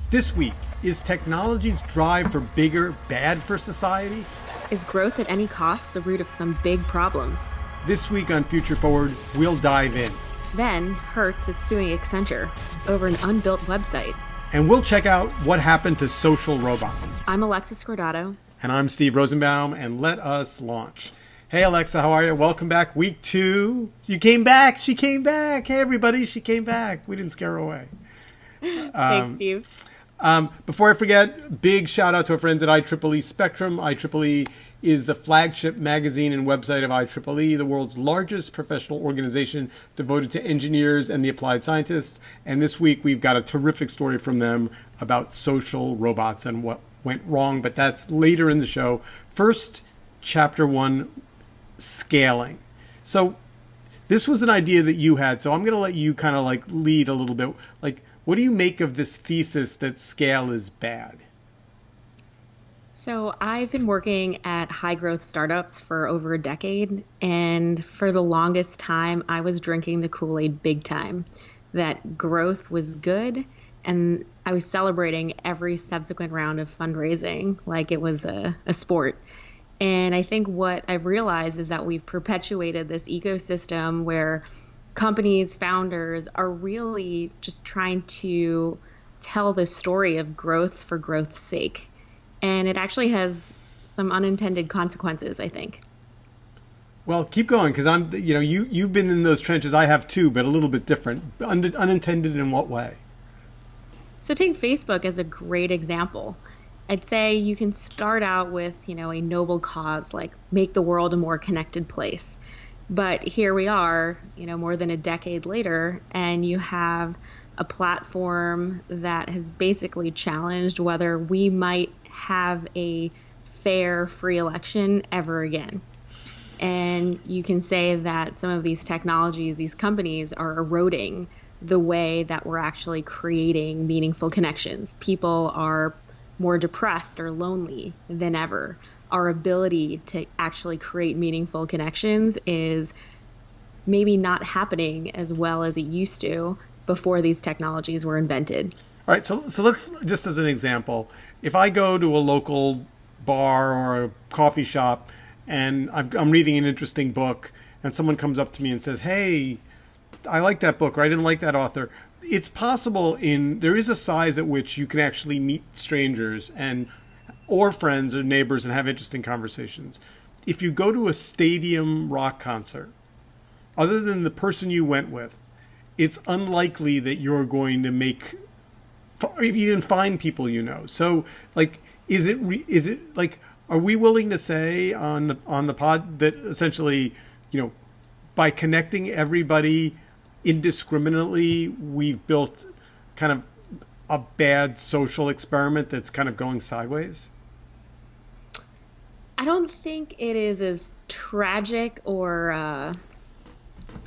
This week, is technology's drive for bigger bad for society? Is growth at any cost the root of some big problems? This week on Future Forward, we'll dive in. Then, Hertz is suing Accenture over an unbuilt website. And we'll check out what happened to social robots. I'm Alexis Cordato. And I'm Steve Rosenbaum, and let us launch. Hey Alexa, how are you? Welcome back. Week 2. You came back. She came back. Hey everybody, she came back. We didn't scare her away. Thanks, Steve. Before I forget, big shout out to our friends at IEEE Spectrum. IEEE is the flagship magazine and website of IEEE, the world's largest professional organization devoted to engineers and the applied scientists. And this week we've got a terrific story from them about social robots and what went wrong, but that's later in the show. First, chapter 1, scaling. So this was an idea that you had, so I'm going to let you kind of like lead a little bit. Like, what do you make of this thesis that scale is bad? So I've been working at high growth startups for over a decade, and for the longest time, I was drinking the Kool-Aid big time, that growth was good, and I was celebrating every subsequent round of fundraising like it was a sport. And I think what I've realized is that we've perpetuated this ecosystem where companies, founders are really just trying to tell the story of growth for growth's sake. And it actually has some unintended consequences, I think. Well, keep going, because you've been in those trenches. I have too, but a little bit different. Unintended in what way? So take Facebook as a great example. I'd say you can start out with, a noble cause, like make the world a more connected place. But here we are, more than a decade later, and you have a platform that has basically challenged whether we might have a fair, free election ever again. And you can say that some of these technologies, these companies are eroding the way that we're actually creating meaningful connections. People are more depressed or lonely than ever. Our ability to actually create meaningful connections is maybe not happening as well as it used to before these technologies were invented. All right, so let's, just as an example, if I go to a local bar or a coffee shop and I'm reading an interesting book and someone comes up to me and says, hey, I like that book, or I didn't like that author. It's possible there is a size at which you can actually meet strangers or friends or neighbors and have interesting conversations. If you go to a stadium rock concert, other than the person you went with, it's unlikely that you're going to make or even find people you know. So, like, is it like, are we willing to say on the pod that essentially, by connecting everybody indiscriminately, we've built kind of a bad social experiment that's kind of going sideways? I don't think it is as tragic or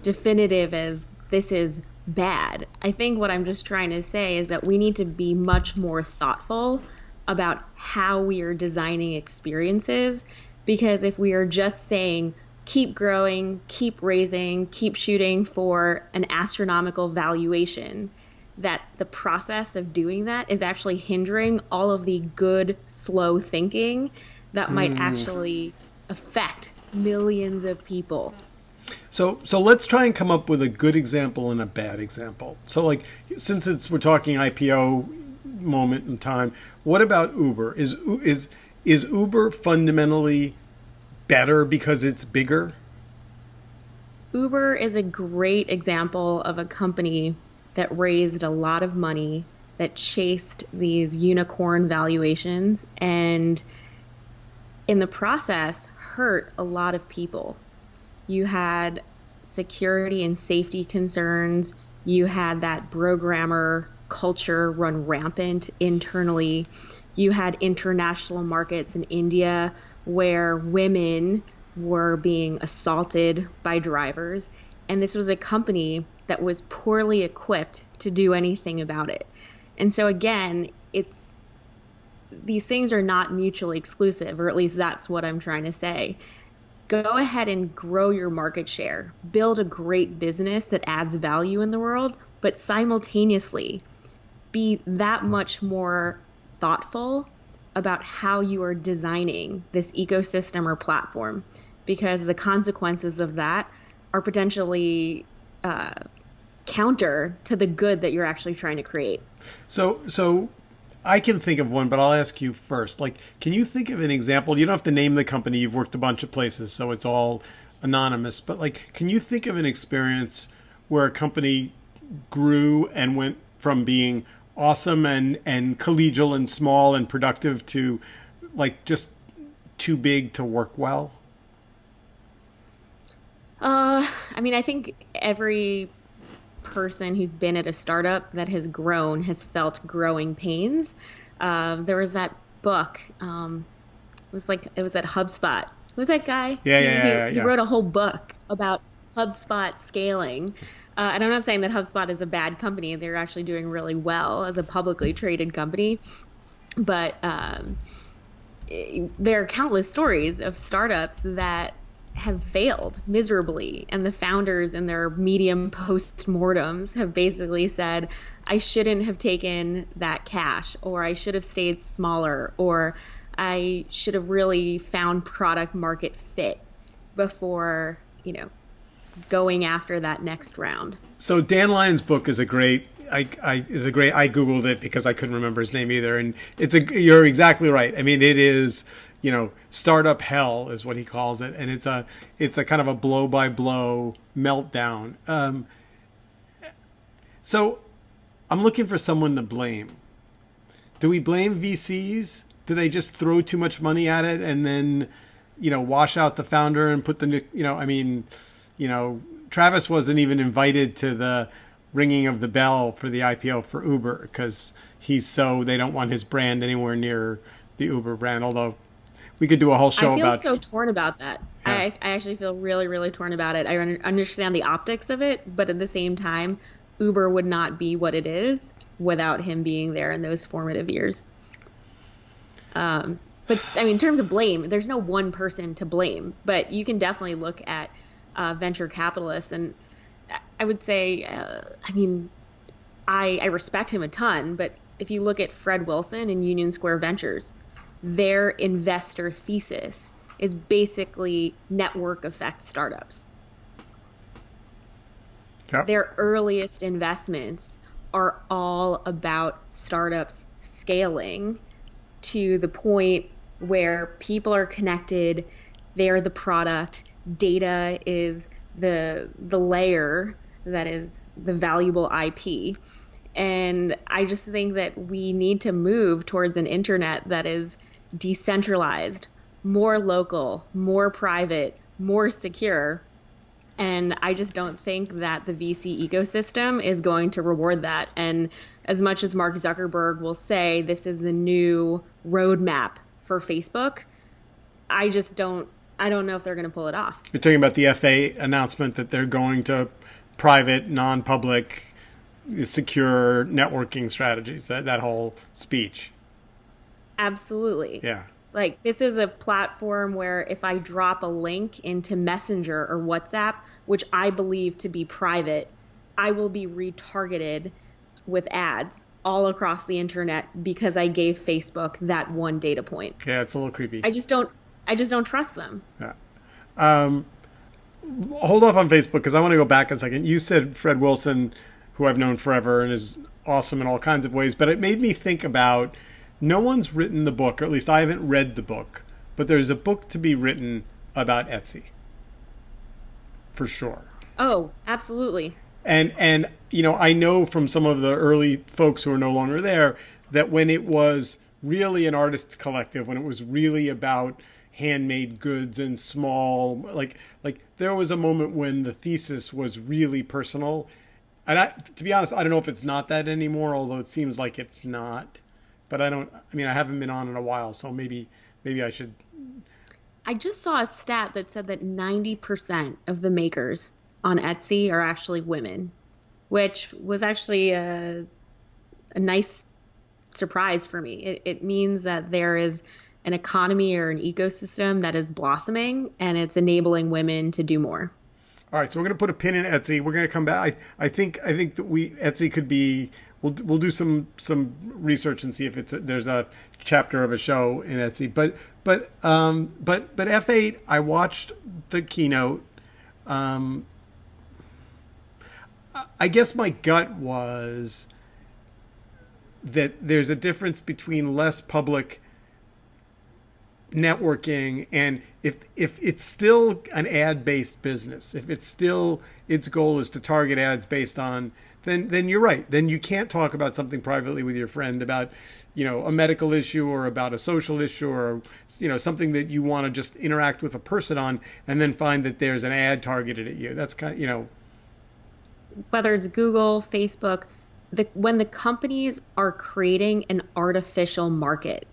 definitive as this is bad. I think what I'm just trying to say is that we need to be much more thoughtful about how we are designing experiences, because if we are just saying, keep growing, keep raising, keep shooting for an astronomical valuation, that the process of doing that is actually hindering all of the good, slow thinking that might actually affect millions of people. So let's try and come up with a good example and a bad example. So, like, since we're talking IPO moment in time, what about Uber? Is Uber fundamentally better because it's bigger? Uber is a great example of a company that raised a lot of money, that chased these unicorn valuations, and in the process hurt a lot of people. You had security and safety concerns. You had that programmer culture run rampant internally. You had international markets in India where women were being assaulted by drivers. And this was a company that was poorly equipped to do anything about it. And so again, these things are not mutually exclusive, or at least that's what I'm trying to say. Go ahead and grow your market share, build a great business that adds value in the world, but simultaneously be that much more thoughtful about how you are designing this ecosystem or platform, because the consequences of that are potentially uh, counter to the good that you're actually trying to create. So I can think of one, but I'll ask you first. Like, can you think of an example? You don't have to name the company. You've worked a bunch of places, so it's all anonymous. But like, can you think of an experience where a company grew and went from being awesome and collegial and small and productive to like just too big to work well? I mean, I think every person who's been at a startup that has grown has felt growing pains. There was that book. It was at HubSpot. Who's that guy? Yeah, He, yeah, he yeah, he yeah. wrote a whole book about HubSpot scaling. And I'm not saying that HubSpot is a bad company. They're actually doing really well as a publicly traded company. But there are countless stories of startups that have failed miserably, and the founders in their medium post-mortems have basically said, I shouldn't have taken that cash, or I should have stayed smaller, or I should have really found product market fit before, going after that next round. So Dan Lyon's book is a great. I googled it because I couldn't remember his name either, and you're exactly right. I mean, it is startup hell is what he calls it, and it's a kind of a blow by blow meltdown. So I'm looking for someone to blame. Do we blame VCs? Do they just throw too much money at it and then wash out the founder and put I mean, Travis wasn't even invited to the ringing of the bell for the IPO for Uber because they don't want his brand anywhere near the Uber brand. Although we could do a whole I show feel about. so torn about that. Yeah. I actually feel really, really torn about it. Understand the optics of it, but at the same time, Uber would not be what it is without him being there in those formative years. But I mean, in terms of blame, there's no one person to blame, but you can definitely look at venture capitalists. And I would say, I mean, I respect him a ton, but if you look at Fred Wilson and Union Square Ventures, their investor thesis is basically network effect startups. Yep. Their earliest investments are all about startups scaling to the point where people are connected, they're the product, data is the layer that is the valuable IP. And I just think that we need to move towards an internet that is decentralized, more local, more private, more secure. And I just don't think that the VC ecosystem is going to reward that. And as much as Mark Zuckerberg will say this is the new roadmap for Facebook, I don't know if they're going to pull it off. You're talking about the FA announcement that they're going to private, non-public, secure networking strategies. That whole speech. Absolutely. Yeah. Like, this is a platform where if I drop a link into Messenger or WhatsApp, which I believe to be private, I will be retargeted with ads all across the internet because I gave Facebook that one data point. Yeah, it's a little creepy. I just don't trust them. Yeah. Hold off on Facebook because I want to go back a second. You said Fred Wilson, who I've known forever and is awesome in all kinds of ways, but it made me think about no one's written the book, or at least I haven't read the book, but there's a book to be written about Etsy. For sure. Oh, absolutely. And I know from some of the early folks who are no longer there that when it was really an artist's collective, when it was really about handmade goods and small, like there was a moment when the thesis was really personal. And to be honest, I don't know if it's not that anymore, although it seems like it's not. But I haven't been on in a while, so maybe I should. I just saw a stat that said that 90% of the makers on Etsy are actually women, which was actually a nice surprise for me. It means that there is an economy or an ecosystem that is blossoming and it's enabling women to do more. All right, so we're going to put a pin in Etsy. We're going to come back. I think that we Etsy could be. We'll do some research and see if there's a chapter of a show in Etsy. But F8. I watched the keynote. Um, I guess my gut was that there's a difference between less public networking, and if it's still an ad based business, if it's still its goal is to target ads based on, then you're right, then you can't talk about something privately with your friend about, a medical issue or about a social issue, or something that you want to just interact with a person on, and then find that there's an ad targeted at you. That's Whether it's Google, Facebook, when the companies are creating an artificial market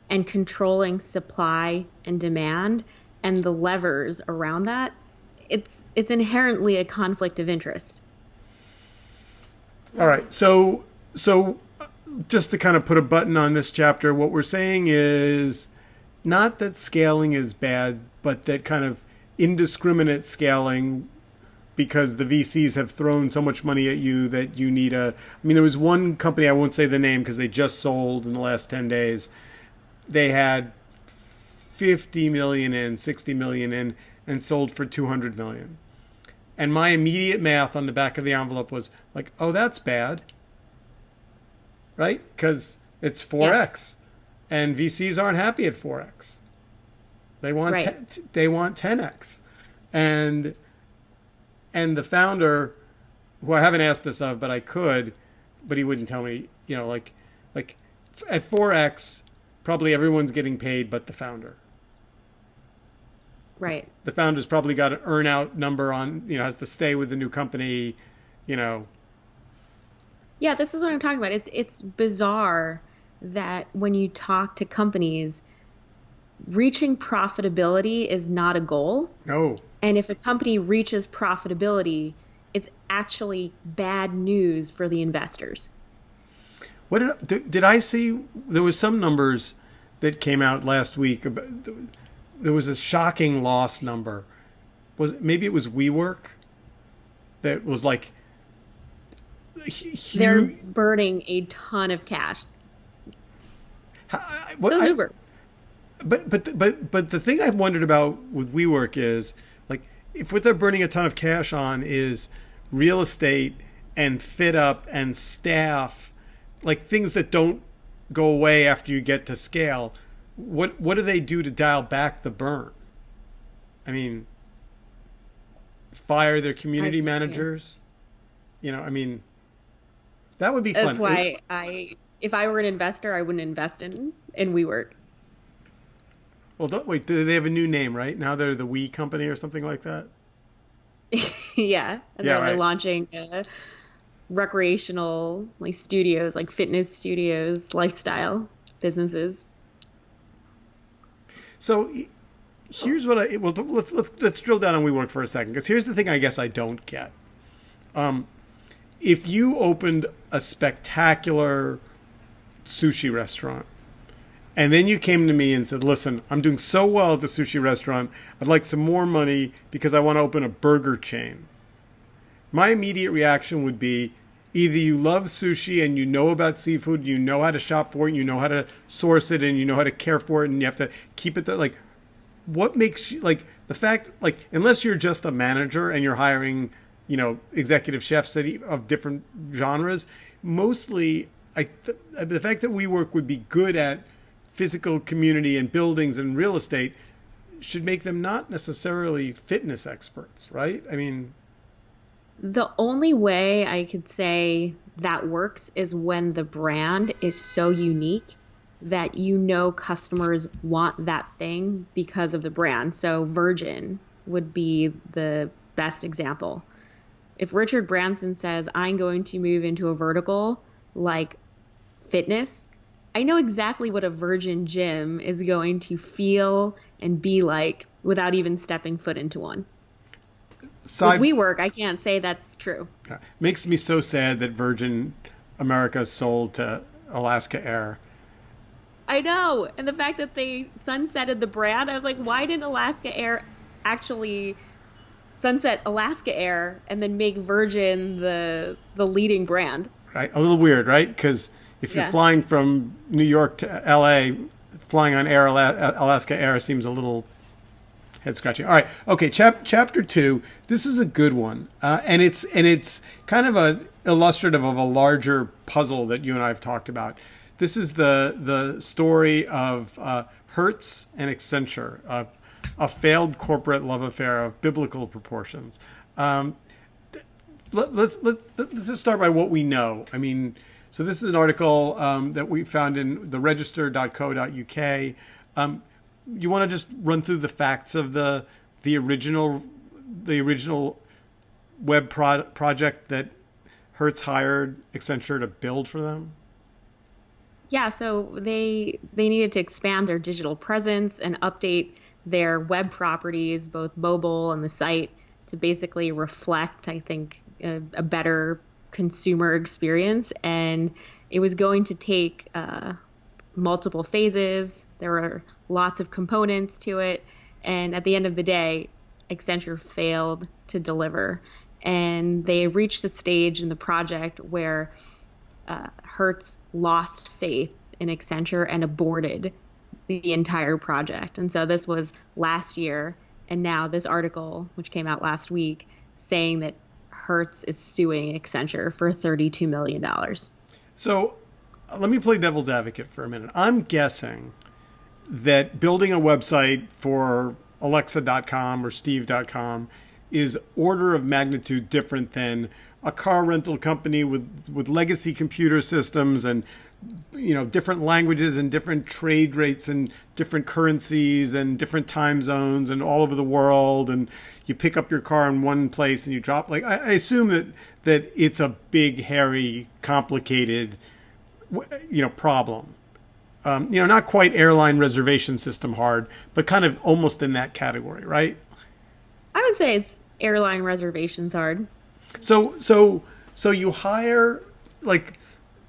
and controlling supply and demand and the levers around that, it's inherently a conflict of interest. all right. So just to kind of put a button on this chapter, what we're saying is not that scaling is bad, but that kind of indiscriminate scaling, because the VCs have thrown so much money at you that you need there was one company, I won't say the name because they just sold in the last 10 days. They had 50 million in, 60 million in, and sold for 200 million. And my immediate math on the back of the envelope was like, oh, that's bad. Right? Because it's 4x. Yeah. And VCs aren't happy at 4x. They want right. They want 10x. And the founder, who I haven't asked this of, but I could, but he wouldn't tell me, like at 4x, probably everyone's getting paid but the founder. Right. The founder's probably got an earn out number on, has to stay with the new company, Yeah, this is what I'm talking about. It's bizarre that when you talk to companies, reaching profitability is not a goal. No. And if a company reaches profitability, it's actually bad news for the investors. What did I see? There was some numbers that came out last week. There was a shocking loss number. Maybe it was WeWork that was like huge. They're burning a ton of cash. So Uber. But the thing I've wondered about with WeWork is, like, if what they're burning a ton of cash on is real estate and fit up and staff, like things that don't go away after you get to scale, what do they do to dial back the burn? I mean, fire their community managers? That would be fun. That's why if I were an investor, I wouldn't invest in WeWork. Well, wait, do they have a new name, right? Now they're the We Company or something like that? Yeah. And they're launching recreational studios, like fitness studios, lifestyle businesses. So here's what let's drill down on WeWork for a second, because here's the thing I guess I don't get. If you opened a spectacular sushi restaurant, and then you came to me and said, listen, I'm doing so well at the sushi restaurant, I'd like some more money because I want to open a burger chain. My immediate reaction would be, either you love sushi and you know about seafood, you know how to shop for it, you know how to source it, and you know how to care for it, and you have to keep it there. Like, what makes you, like, the fact, like, unless you're just a manager and you're hiring, executive chefs of different genres, mostly, the fact that WeWork would be good at physical community and buildings and real estate should make them not necessarily fitness experts, right? I mean, the only way I could say that works is when the brand is so unique that customers want that thing because of the brand. So Virgin would be the best example. If Richard Branson says, I'm going to move into a vertical like fitness, I know exactly what a Virgin gym is going to feel and be like without even stepping foot into one. With WeWork, I can't say that's true. Makes me so sad that Virgin America sold to Alaska Air. I know. And the fact that they sunsetted the brand, I was like, why didn't Alaska Air actually sunset Alaska Air and then make Virgin the leading brand. Right? A little weird, right? Because if you're Yeah. flying from New York to LA, flying on Alaska Air seems a little head scratching. All right, okay. Chapter two. This is a good one, and it's kind of a illustrative of a larger puzzle that you and I have talked about. This is the story of Hertz and Accenture, a failed corporate love affair of biblical proportions. Um, let's just start by what we know. I mean, so this is an article that we found in the register.co.uk. You want to just run through the facts of the original project that Hertz hired Accenture to build for them? Yeah, so they needed to expand their digital presence and update their web properties, both mobile and the site, to basically reflect, I think, a better consumer experience. And it was going to take multiple phases. There were lots of components to it. And at the end of the day, Accenture failed to deliver. And they reached a stage in the project where Hertz lost faith in Accenture and aborted the entire project. And so this was last year. And now this article, which came out last week, saying that Hertz is suing Accenture for $32 million. So let me play devil's advocate for a minute. I'm guessing that building a website for Alexa.com or Steve.com is order of magnitude different than a car rental company with legacy computer systems and different languages and different trade rates and different currencies and different time zones and all over the world, and you pick up your car in one place and you drop, like, I assume that it's a big, hairy, complicated problem. Not quite airline reservation system hard, but kind of almost in that category, right? I would say it's airline reservations hard. So you hire, like,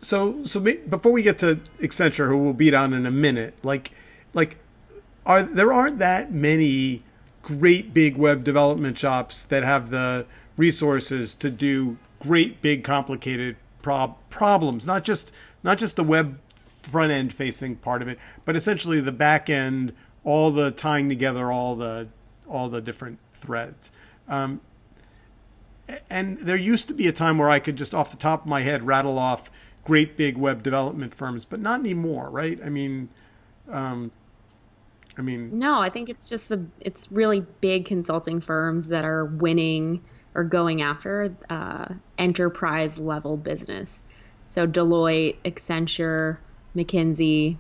before we get to Accenture, who we'll beat on in a minute, like there aren't that many great big web development shops that have the resources to do great big complicated problems, not just the web front end facing part of it, but essentially the back end, all the tying together all the different threads. And there used to be a time where I could just off the top of my head rattle off great big web development firms, but not anymore, right? Um, I mean, No, I think it's just it's really big consulting firms that are winning or going after enterprise level business. So Deloitte, Accenture, McKinsey.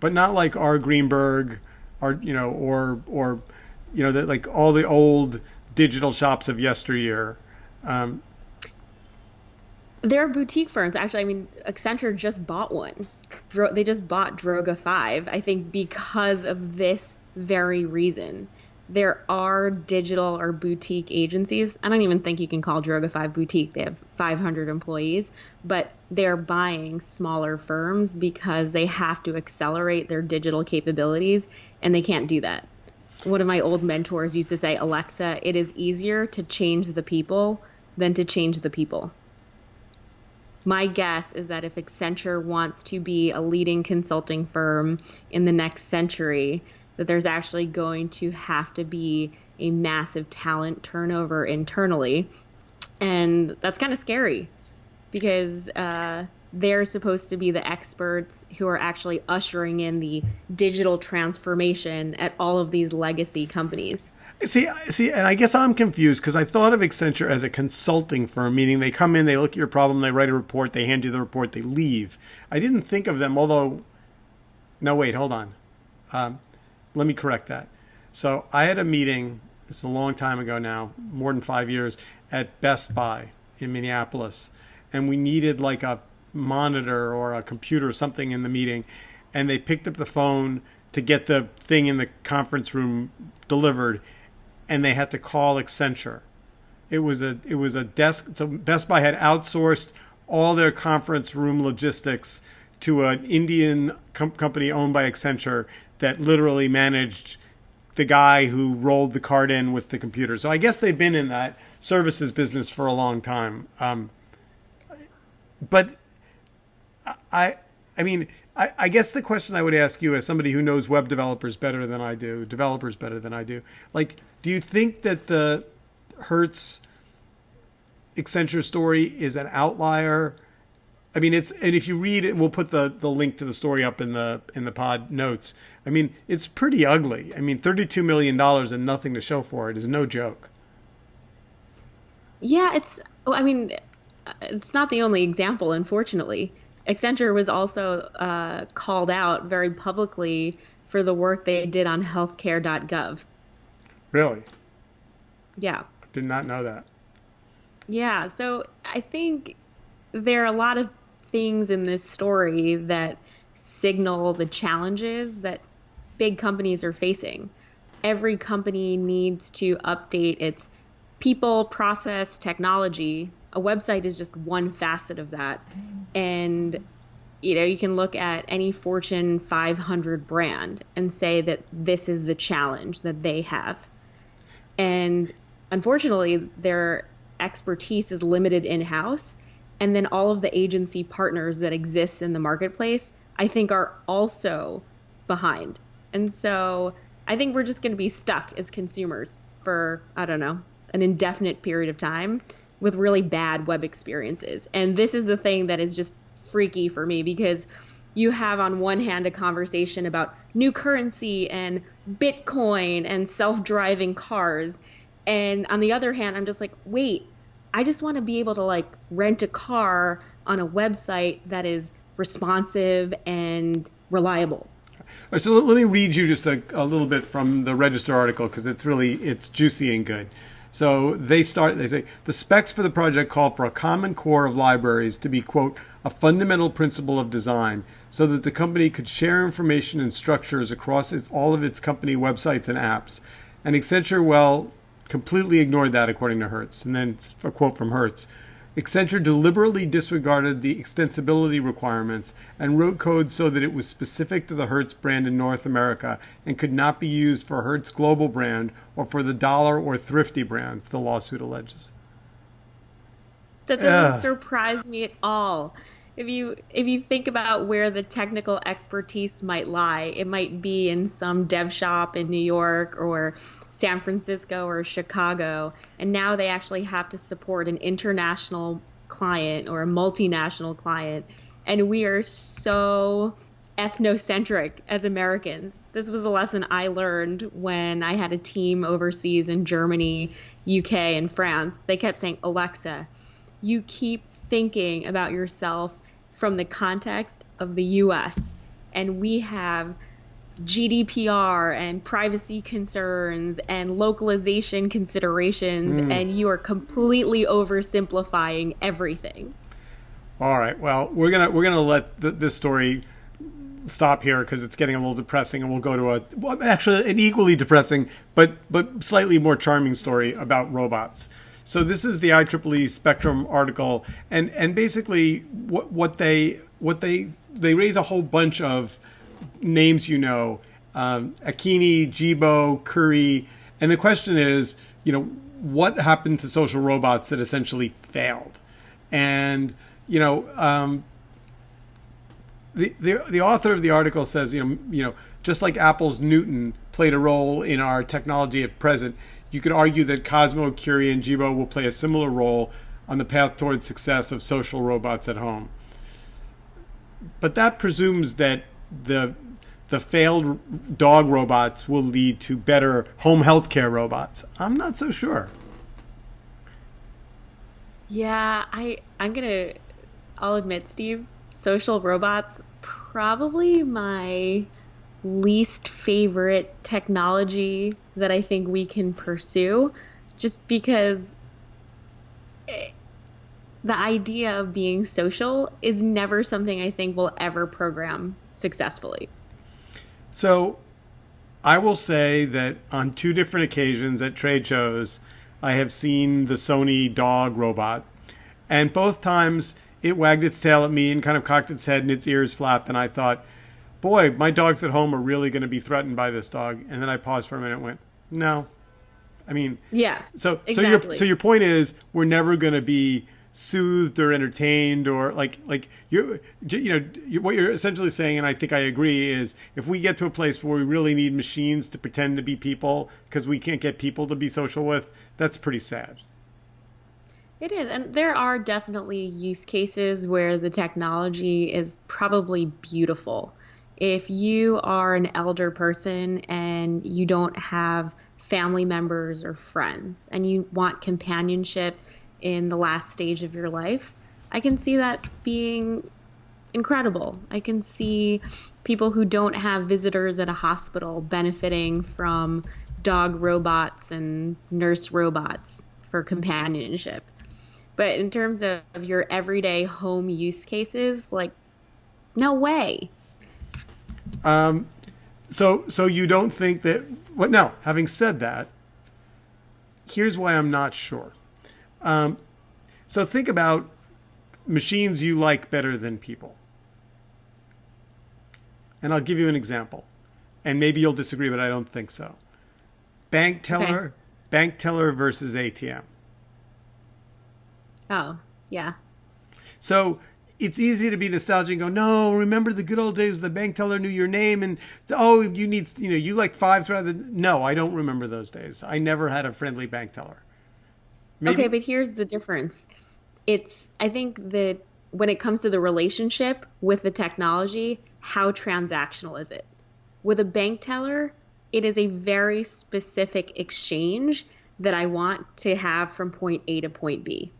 but not like R. Greenberg, that, like, all the old digital shops of yesteryear. Um, They're boutique firms. Actually, I mean, Accenture just bought one. They just bought Droga 5, I think, because of this very reason. There are digital or boutique agencies. I don't even think you can call Droga 5 boutique. They have 500 employees, but they're buying smaller firms because they have to accelerate their digital capabilities, and they can't do that. One of my old mentors used to say, Alexa, it is easier to change the people than to change the people. My guess is that if Accenture wants to be a leading consulting firm in the next century, that there's actually going to have to be a massive talent turnover internally. And that's kind of scary because they're supposed to be the experts who are actually ushering in the digital transformation at all of these legacy companies. See, and I guess I'm confused because I thought of Accenture as a consulting firm, meaning they come in, they look at your problem, they write a report, they hand you the report, they leave. I didn't think of them, although, no, wait, hold on. Let me correct that. So I had a meeting, it's a long time ago now, more than 5 years, at Best Buy in Minneapolis. And we needed like a monitor or a computer or something in the meeting. And they picked up the phone to get the thing in the conference room delivered. And they had to call Accenture. It was a desk. So Best Buy had outsourced all their conference room logistics to an Indian company owned by Accenture that literally managed the guy who rolled the cart in with the computer. So I guess they've been in that services business for a long time. But I mean, I guess the question I would ask you, as somebody who knows web developers better than I do, developers better than I do, like, do you think that the Hertz Accenture story is an outlier? I mean, and if you read it, we'll put the link to the story up in the pod notes. I mean, it's pretty ugly. I mean, $32 million and nothing to show for it is no joke. Yeah, I mean, it's not the only example, unfortunately. Accenture was also called out very publicly for the work they did on healthcare.gov. Really? Yeah. Did not know that. Yeah, so I think there are a lot of things in this story that signal the challenges that big companies are facing. Every company needs to update its people, process, technology. A website is just one facet of that. And you can look at any Fortune 500 brand and say that this is the challenge that they have. And unfortunately, their expertise is limited in-house. And then all of the agency partners that exist in the marketplace, I think, are also behind. And so I think we're just going to be stuck as consumers for, I don't know, an indefinite period of time with really bad web experiences. And this is the thing that is just freaky for me, because you have on one hand a conversation about new currency and Bitcoin and self-driving cars. And on the other hand, I'm just like, wait, I just want to be able to like rent a car on a website that is responsive and reliable. So let me read you just a little bit from the Register article, because it's juicy and good. So they say, the specs for the project call for a common core of libraries to be, quote, a fundamental principle of design, so that the company could share information and structures across all of its company websites and apps. And Accenture, well, completely ignored that, according to Hertz. And then it's a quote from Hertz. Accenture deliberately disregarded the extensibility requirements and wrote code so that it was specific to the Hertz brand in North America and could not be used for Hertz global brand or for the Dollar or Thrifty brands, the lawsuit alleges. That doesn't surprise me at all. If you think about where the technical expertise might lie, it might be in some dev shop in New York or San Francisco or Chicago, and now they actually have to support an international client or a multinational client, and we are so ethnocentric as Americans. This was a lesson I learned when I had a team overseas in Germany, UK, and France. They kept saying, Alexa, you keep thinking about yourself from the context of the US, and we have GDPR and privacy concerns and localization considerations, and you are completely oversimplifying everything. All right. Well, we're gonna let this story stop here because it's getting a little depressing, and we'll go to actually an equally depressing but slightly more charming story about robots. So this is the IEEE Spectrum article, and basically what they raise a whole bunch of names, Akini, Jibo, Curry, and the question is, what happened to social robots that essentially failed? And the author of the article says, just like Apple's Newton played a role in our technology at present, you could argue that Cosmo, Curie, and Jibo will play a similar role on the path towards success of social robots at home. But that presumes that the failed dog robots will lead to better home healthcare robots. I'm not so sure. Yeah, I'll admit, Steve, social robots, probably my least favorite technology that I think we can pursue, just because the idea of being social is never something I think we'll ever program successfully. So I will say that on 2 different occasions at trade shows, I have seen the Sony dog robot, and both times it wagged its tail at me and kind of cocked its head and its ears flapped, and I thought, boy, my dogs at home are really going to be threatened by this dog. And then I paused for a minute and went, no. I mean, Yeah, so exactly. your point is we're never going to be soothed or entertained or like what you're essentially saying, and I think I agree, is if we get to a place where we really need machines to pretend to be people because we can't get people to be social with, that's pretty sad. It is. And there are definitely use cases where the technology is probably beautiful. If you are an elder person and you don't have family members or friends and you want companionship in the last stage of your life, I can see that being incredible. I can see people who don't have visitors at a hospital benefiting from dog robots and nurse robots for companionship. But in terms of your everyday home use cases, like, no way. So you don't think that? Well, now, having said that, here's why I'm not sure. So think about machines you like better than people, and I'll give you an example. And maybe you'll disagree, but I don't think so. Bank Okay. teller, bank teller versus ATM. Oh, yeah. So it's easy to be nostalgic and go, no, remember the good old days the bank teller knew your name and oh, you need, you like fives rather than, no, I don't remember those days. I never had a friendly bank teller. Okay, Maybe, but here's the difference. I think that when it comes to the relationship with the technology, how transactional is it? With a bank teller, it is a very specific exchange that I want to have from point A to point B.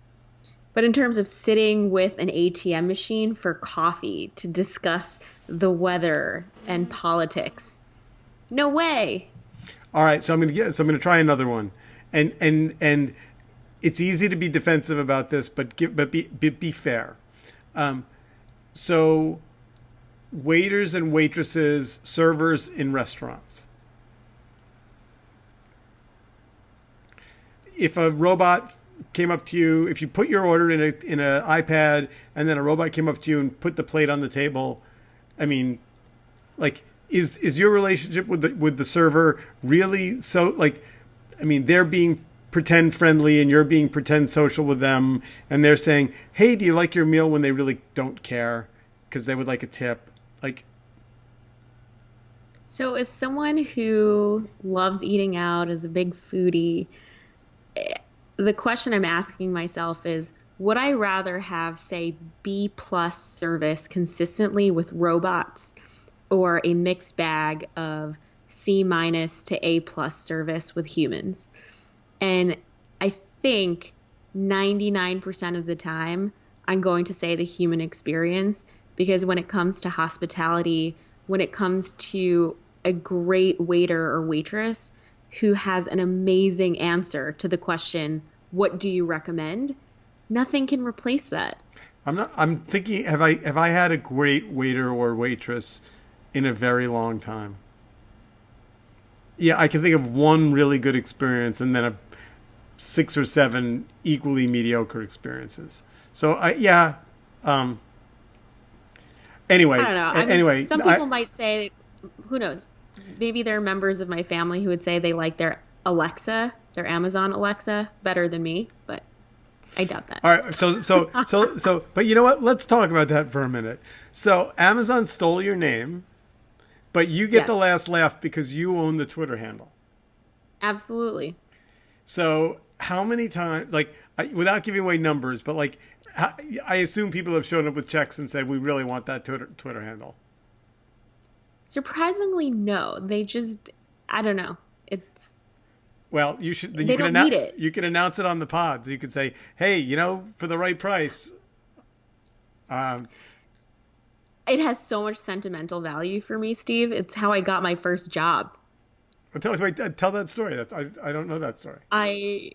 But in terms of sitting with an ATM machine for coffee to discuss the weather and politics, no way. all right, so I'm going to try another one. And it's easy to be defensive about this, but be fair. So waiters and waitresses, servers in restaurants. If a robot came up to you, if you put your order in a iPad, and then a robot came up to you and put the plate on the table, I mean, like, is your relationship with the server really so like? I mean, they're being pretend friendly and you're being pretend social with them, and they're saying, "Hey, do you like your meal?" when they really don't care because they would like a tip. Like, So, as someone who loves eating out, is a big foodie, the question I'm asking myself is, would I rather have, say, B plus service consistently with robots or a mixed bag of C minus to A plus service with humans? And I think 99% of the time, I'm going to say the human experience because when it comes to hospitality, when it comes to a great waiter or waitress who has an amazing answer to the question, what do you recommend? Nothing can replace that. I'm thinking, have I had a great waiter or waitress in a very long time? Yeah, I can think of one really good experience and then a six or seven equally mediocre experiences. So yeah. Um, I anyway, don't know. I mean, anyway, some people might say, who knows? Maybe there are members of my family who would say they like their Alexa, their Amazon Alexa, better than me, but I doubt that. all right. But you know what? Let's talk about that for a minute. So Amazon stole your name, but you get the Yes, last laugh because you own the Twitter handle. absolutely. So how many times, like, without giving away numbers, but like, I assume people have shown up with checks and said, "We really want that Twitter handle." Surprisingly, no. They just, I don't know. Well, you should. Then They don't need it. you can announce it on the pod. You could say, "Hey, for the right price." Um, It has so much sentimental value for me, Steve. It's how I got my first job. tell that story. I don't know that story. I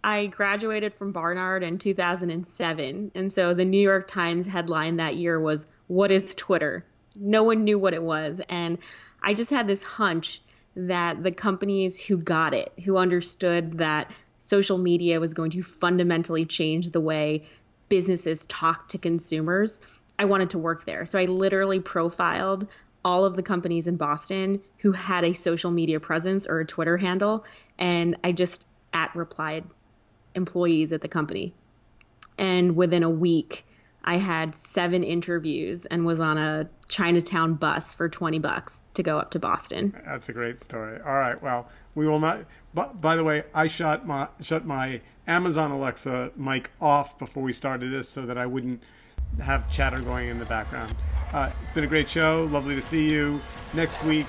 I graduated from Barnard in 2007, and so the New York Times headline that year was, "What is Twitter?" No one knew what it was, and I just had this hunch that the companies who got it, who understood that social media was going to fundamentally change the way businesses talk to consumers, I wanted to work there. So I literally profiled all of the companies in Boston who had a social media presence or a Twitter handle, and I just at replied employees at the company. And within a week, I had 7 interviews and was on a Chinatown bus for $20 to go up to Boston. That's a great story. All right. Well, we will not. By the way, I shut my Amazon Alexa mic off before we started this so that I wouldn't have chatter going in the background. It's been a great show. Lovely to see you. Next week,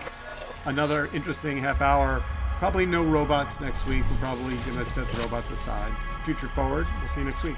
another interesting half hour. Probably no robots next week. We're probably going to set the robots aside. Future forward. We'll see you next week.